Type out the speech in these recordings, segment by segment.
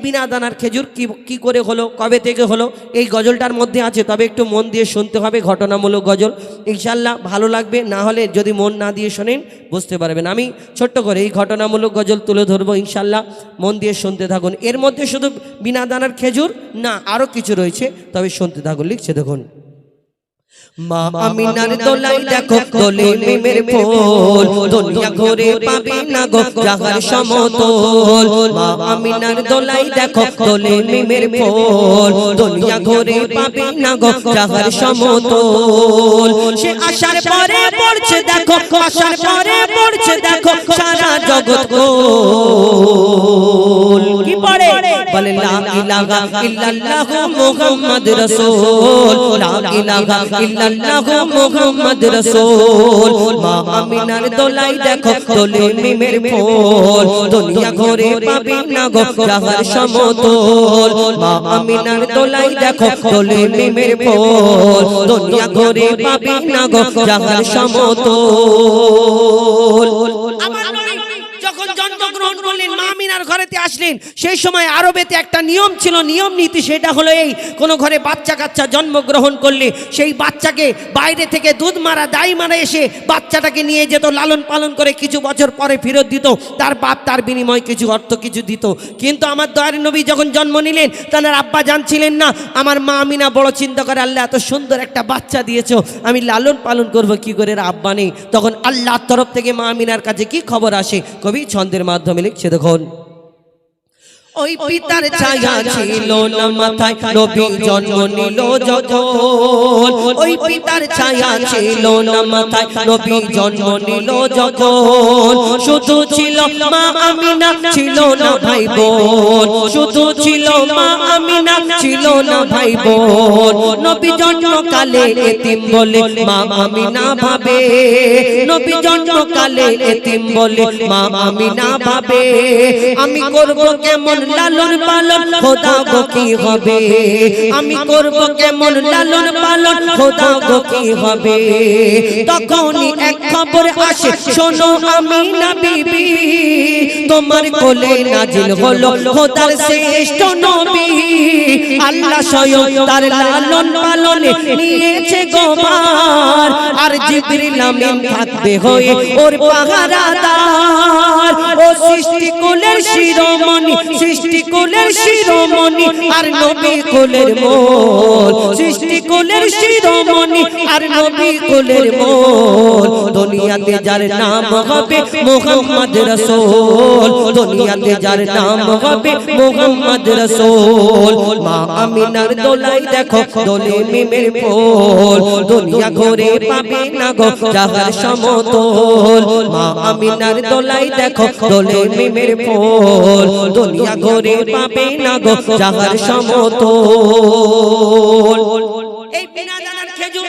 বিনা দানার খেজুর কি করে হলো, কবে থেকে হলো, এই গজলটার মধ্যে আছে, তবে একটু মন দিয়ে শুনতে হবে, ঘটনামূলক গজল, ইনশাল্লাহ ভালো লাগবে। না হলে যদি মন না দিয়ে শোনেন বুঝতে পারবেন। আমি ছোট্ট করে এই ঘটনামূলক গজল তুলে ধরবো, ইনশাল্লাহ মন দিয়ে শুনতে থাকুন। এর মধ্যে শুধু বিনা দানার খেজুর না, আরও কিছু রয়েছে, তবে শুনতে থাকুন। লিখছে দেখুন, মা আমিনার দোলাই দেখো দোলে মিমের ফুল, দুনিয়া ঘুরে পাবে না গো জাহার সমতল। মা আমিনার দোলাই দেখো দোলে মিমের ফুল, দুনিয়া ঘুরে পাবে না গো জাহার সমতল। সে আসার পরে পড়ছে দেখো, আসার পরে পড়ছে দেখো সারা জগৎ গোল। কি পড়ে? বলে লা ইলাহা ইল্লাল্লাহু মুহাম্মদ রাসূল, লা ইলাহা ইল্লাল্লাহু মুহাম্মদ রাসূল। মা আমিনার দোলাই দেখো দোলে মিমের ফুল, দুনিয়া ঘুরে পাবে না গো জাহার সমতল। মা আমিনার দোলাই দেখো দোলে মিমের ফুল, দুনিয়া ঘুরে পাবে না গো জাহার সমতল। আমার নবী যখন জন্মগ্রহণ করলেন, মা আমিনার ঘরেতে আসলেন, সেই সময় আরবেতে একটা নিয়ম ছিল, নিয়ম নীতি, সেটা হলো এই, কোনো ঘরে বাচ্চা কাচ্চা জন্মগ্রহণ করলে সেই বাচ্চাকে বাইরে থেকে দুধ মারা দাই মারা এসে বাচ্চাটাকে নিয়ে যেত, লালন পালন করে কিছু বছর পরে ফেরত দিত, তার বাপ তার বিনিময়ে কিছু অর্থ কিছু দিত। কিন্তু আমার দয়ার নবী যখন জন্ম নিলেন, তার আব্বা জানছিলেন না। আমার মা আমিনা বড় চিন্তা করে, আল্লাহ এত সুন্দর একটা বাচ্চা দিয়েছো, আমি লালন পালন করব কি করে, আব্বা নেই। তখন আল্লাহর তরফ থেকে মা আমিনার কাছে কি খবর আসে, কবি ছন্দের মাধ্যমে লিখছে দেখুন, ওই পিতার ছায়া ছিল না মাথায়, নবী জন্ম নিল যখন। ওই পিতার ছায়া ছিল না মাথায়, নবী জন্ম নিল যখন। শুধু ছিল মা আমিনা, ছিল না ভাই বোন, শুধু ছিল মা আমিনা, ছিল না ভাই বোন। নবী জন্মকালে এতিম বলে মা আমিনা ভাবে, নবী জন্মকালে এতিম বলে মা আমিনা ভাবে, আমি করব কেমন লালন পালন, খোদা গো কি হবে, আমি করব কেমন লালন পালন, খোদা গো কি হবে। তখনই এক খবর আসে, শোনো আমিনা বিবি, তোমার কোলে নাজিল হলো খোদার শ্রেষ্ঠ নবী। আল্লাহ স্বয়ং তার লালন পালনে নিয়েছে গোবার, আর জিবরিল আমিন থাকবে হয়ে ওর পাহারাদার। ও সৃষ্টি কোলের শিরোমণি, সৃষ্টি কোলের শিরোমণি, আর নবী কোলের মোল, সৃষ্টি কোলের শিরোমণি, আর নবী কোলের মোল। দুনিয়াতে যার নাম হবে মুহাম্মদ রাসূল, দুনিয়াতে যার নাম হবে মুহাম্মদ রাসূল। মা আমিনার দোলাই দেখো দোলে মিমের ফুল, দুনিয়া ঘুরে পাবে না গো জাহার সমতল। মা আমিনার দোলাই দেখো দোলে মিমের ফুল, দুনিয়া ঘুরে পাবে না গো জাহার সমতল। এই বিনা দানার খেজুর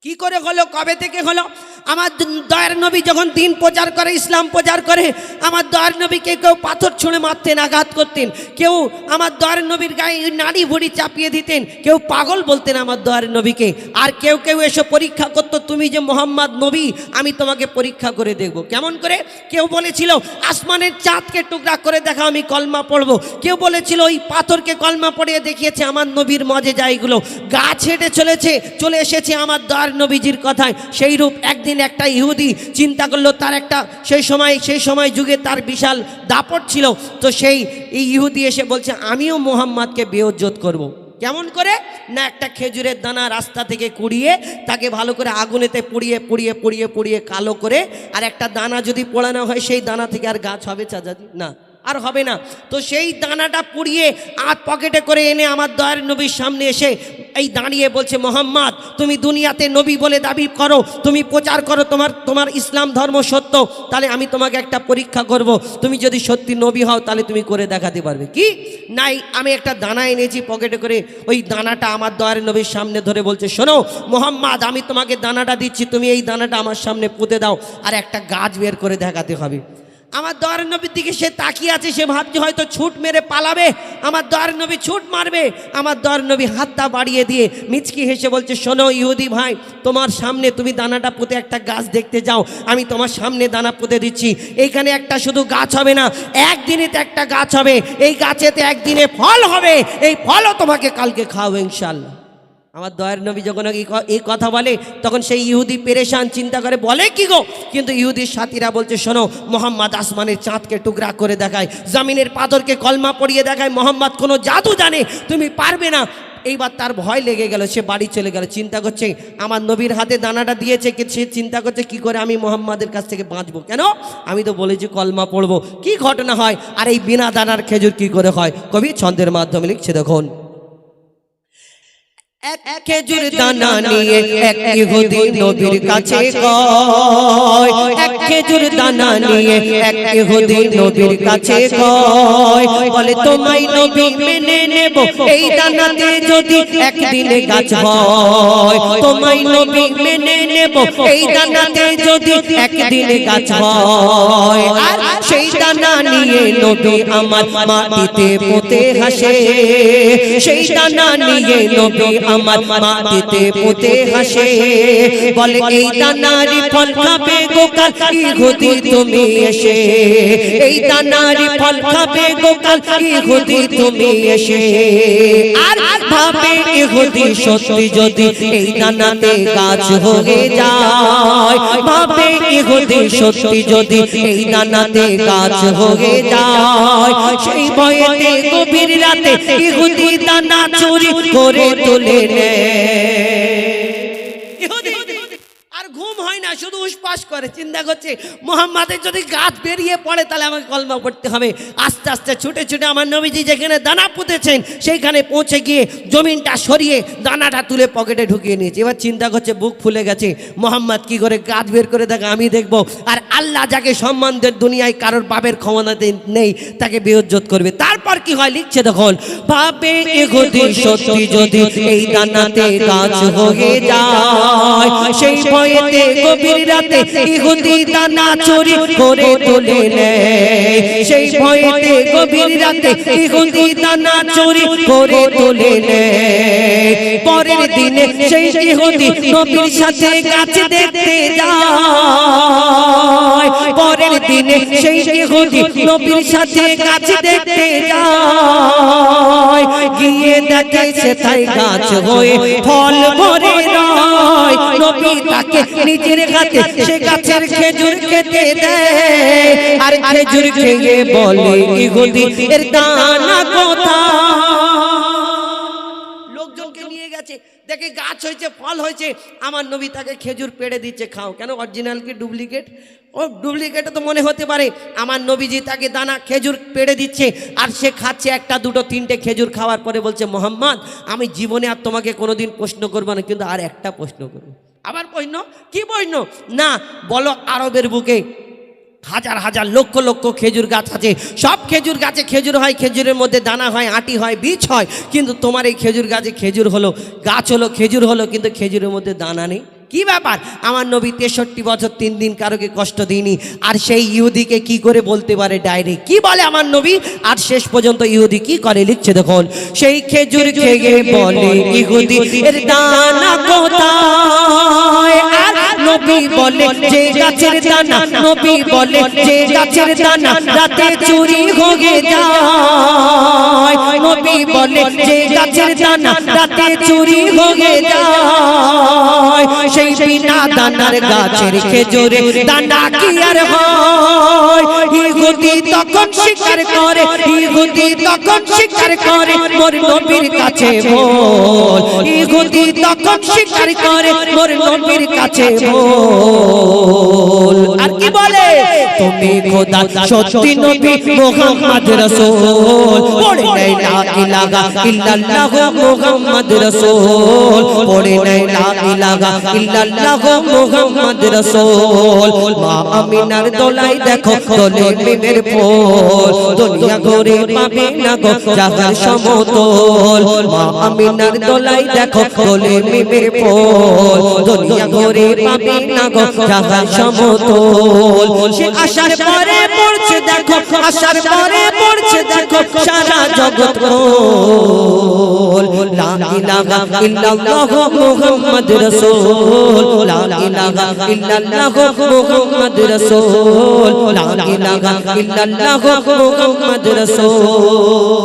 কি করে হলো, কবে থেকে হলো? আমার দয়ার নবী যখন দিন প্রচার করে, ইসলাম প্রচার করে, আমার দয়ার নবীকে কেউ পাথর ছুঁড়ে মারতেন, আঘাত করতেন, কেউ আমার দয়ার নবীর গায়ে নাড়ি ভুড়ি চাপিয়ে দিতেন, কেউ পাগল বলতেন আমার দয়ার নবীকে। আর কেউ কেউ এসে পরীক্ষা করতো, তুমি যে মোহাম্মদ নবী, আমি তোমাকে পরীক্ষা করে দেখব। কেমন করে? কেউ বলেছিল আসমানের চাঁদকে টুকরা করে দেখা, আমি কলমা পড়বো। কেউ বলেছিল ওই পাথরকে কলমা পড়িয়ে দেখিয়েছে আমার নবীর মজেজা এগুলো। গাছ হেঁটে চলে এসেছে আমার দয়ার নবীজির কথায়। সেই রূপ একদিন একটা ইহুদি চিন্তা করলো, তার একটা সেই সময় যুগে তার বিশাল দাপট ছিল, তো সেই ইহুদি এসে বলছে আমিও মোহাম্মদকে বেইজ্জত করব। কেমন করে? না, একটা খেজুরের দানা রাস্তা থেকে কুড়িয়ে তাকে ভালো করে আগুনেতে পুড়িয়ে কালো করে, আর একটা দানা যদি পোড়ানো হয় সেই দানা থেকে আর গাছ হবে চাচাজি? না, আর হবে না। তো সেই দানাটা পুড়িয়ে আর পকেটে করে এনে আমার দয়ার নবীর সামনে এসে এই দাঁড়িয়ে বলছে, মোহাম্মদ তুমি দুনিয়াতে নবী বলে দাবি করো, তুমি প্রচার করো তোমার ইসলাম ধর্ম সত্য, তাহলে আমি তোমাকে একটা পরীক্ষা করব, তুমি যদি সত্যি নবী হও তাহলে তুমি করে দেখাতে পারবে। কি? নাই, আমি একটা দানা এনেছি পকেটে করে, ওই দানাটা আমার দয়ার নবীর সামনে ধরে বলছে, শোনো মোহাম্মদ, আমি তোমাকে দানাটা দিচ্ছি, তুমি এই দানাটা আমার সামনে পুঁতে দাও, আর একটা গাছ বের করে দেখাতে হবে। আমার দয়ার নবীর দিকে সে তাকিয়ে আছে, সে ভাবছে হয়তো ছুট মেরে পালাবে, আমার দয়ার নবী ছুট মারবে। আমার দয়ার নবী হাতটা বাড়িয়ে দিয়ে মিচকি হেসে বলছে, শোনো ইহুদি ভাই, তোমার সামনে তুমি দানাটা পুঁতে একটা গাছ দেখতে যাও, আমি তোমার সামনে দানা পুঁতে দিচ্ছি। এইখানে একটা শুধু গাছ হবে না, একদিনেতে একটা গাছ হবে, এই গাছেতে একদিনে ফল হবে, এই ফলও তোমাকে কালকে খাওয়াবো ইনশাআল্লাহ। আমার দয়ার নবী যখন এই কথা বলে তখন সেই ইহুদি পেরেশান, চিন্তা করে বলে কি গো, কিন্তু ইহুদির সাথীরা বলছে, শোনো মোহাম্মদ আসমানের চাঁদকে টুকরা করে দেখায়, জমিনের পাথরকে কলমা পড়িয়ে দেখায়, মোহাম্মদ কোনো জাদু জানে, তুমি পারবে না। এইবার তার ভয় লেগে গেল, সে বাড়ি চলে গেল, চিন্তা করছে আমার নবীর হাতে দানাটা দিয়েছে, সে চিন্তা করছে কি করে আমি মোহাম্মদের কাছ থেকে বাঁচবো, কেন আমি তো বলেছি কলমা পড়বো, কি ঘটনা হয়, আর এই বিনা দানার খেজুর কি করে হয়। কবি ছন্দের মাধ্যমে লিখছে, দেখুন, এক খেজুর দানা নিয়ে এক ইহুদি নবীর কাছে কয়, এক খেজুর দানা নিয়ে এক ইহুদি নবীর কাছে কয়, বলে তোমায় নবী মেনে নেব এই দানাতে যদি একদিনে গাছ হয়, তোমায় নবী মেনে নেব এই দানাতে যদি একদিনে গাছ হয়। আর সেই দানা নিয়ে নবী আমার মাটিতে পুঁতে হাসে, সেই দানা নিয়ে নবী আমার মাটিতে পুঁতে হাসে, বলে এই দানারি ফল খাবে গোকাল ইহুদি তুমি এসে, এই দানারি ফল খাবে গোকাল ইহুদি তুমি এসে। আর ভাবে ইহুদি সত্যি যদি এই দানাতে গাছ হয়ে যায়, ভাবে ইহুদি সত্যি যদি এই দানাতে গাছ হয়ে যায়, সেই ভয়েতে গভীর রাতে ইহুদি দানা চুরি করে তুলে নেয়। আর ঘুম হয় না, শুধু উসপাস করে, চিন্তা করছে মোহাম্মদের যদি গাছ বেরিয়ে পড়ে তাহলে আমাকে কলমা পড়তে হবে। আস্তে আস্তে ছুটে ছুটে আমার নবীজি যেখানে দানা পুঁতেছেন সেইখানে পৌঁছে গিয়ে জমিনটা সরিয়ে দানাটা তুলে পকেটে ঢুকিয়ে নিয়েছে। এবার চিন্তা করছে, বুক ফুলে গেছে, মোহাম্মদ কি করে গাছ বের করে দেখে আমি দেখব, আর আল্লাহ যাকে সম্মান দেন দুনিয়ায় কারোর বাপের ক্ষমতা নেই তাকে বেইজ্জত করবে। তারপর কি হয় লিখছে, দেখুন, ভাবে ইহুদি সত্যি যদি এই দানাতে গাছ হয়ে যায়, সেই ভয়েতে গভীর রাতে ইহুদি দানা চুরি করে তুলে নেয়, সেই ভয়েতে গভীর রাতে ইহুদি দানা চুরি করে তুলে নেয়। পরের দিনে সেই ইহুদি নবীর সাথে গাছ দেখতে যায়, পরের দিনে সেই ইহুদি নবীর সাথে গাছ দেখতে যায়, গিয়ে দেখে সেটাই গাছ হয়ে ফল ভরে রয়, নবী তাকে নিজের হাতে সে গাছের খেজুর খেতে দেয়, আর খেজুর খেয়ে বলে ইহুদি এর দানা কোথায়। লোকজনকে নিয়ে গেছে, দেখে গাছ হয়েছে, ফল হয়েছে, আমার নবী তাকে খেজুর পেড়ে দিচ্ছে, খাও। কেন, অরিজিনাল কি ডুপ্লিকেট? ও ডুপ্লিকেটও তো মনে হতে পারে। আমার নবীজি তাকে দানা খেজুর পেড়ে দিচ্ছে, আর সে খাচ্ছে একটা দুটো তিনটে খেজুর খাওয়ার পরে বলছে, মোহাম্মদ আমি জীবনে আর তোমাকে কোনোদিন প্রশ্ন করবো না, কিন্তু আর একটা প্রশ্ন করবো। আবার প্রশ্ন? কি প্রশ্ন? না, বলো আরবের বুকে হাজার হাজার লক্ষ লক্ষ খেজুর গাছ আছে, সব খেজুর গাছে খেজুর হয়, খেজুরের মধ্যে দানা হয়, আটি হয়, বীজ হয়, কিন্তু তোমার এই খেজুর গাছে খেজুর হলো, গাছ হলো, খেজুর হলো, কিন্তু খেজুরের মধ্যে দানা নেই। কি ব্যাপার? আমার নবী 63 বছর 3 দিন কারোকে কষ্ট দিইনি, আর সেই ইহুদিকে কি করে বলতে পারে ডাইরেক্ট? কি বলে আমার নবী? আর শেষ পর্যন্ত ইহুদি কি করে লিখছে, দেখুন, সেই খেজুর খেয়ে বলে ইহুদি এর দানা কোথায়। আর নবী বলে যে গাছের দানা, নবী বলে যে গাছের দানা রাতে চুরি হয়ে যায়, নবী বলে যে গাছের দানা রাতে চুরি হয়ে যায়, সেই বিনা দানার গাছের খেজুরে দানা কি আর হয়। ইহুদি তখন স্বীকার করে, ইহুদি তখন স্বীকার করে, মোর নবীর কাছে বল, ইহুদি তখন স্বীকার করে, মোর নবীর কাছে বল। আর কি বলে? তুমি খোদা সত্যি নবী মুহাম্মদ রাসূল, পড়ে নাই লা ইলাহা ইল্লাল্লাহ মুহাম্মদ রাসূল, পড়ে নাই লা ইলাহা ইল্লাল্লাহ মুহাম্মদ রাসূল। মা আমিনার দোলাই দেখো দোলে মিমের ফুল, দুনিয়া ঘুরে পাবে না গো জাহান সমতল। মা আমিনার দোলাই দেখো দোলে মিমের ফুল, দুনিয়া ঘুরে পাবে না গো জাহান সমতল। সে আসার পরে পড়ছে দেখো আসার পরে পড়ছে দেখো সারা জগৎ লা ইলাহা ইল্লাল্লাহ মুহাম্মাদুর রাসূল লা ইলাহা ইল্লাল্লাহ মুহাম্মাদুর রাসূল লা ইলাহা ইল্লাল্লাহ মুহাম্মাদুর রাসূল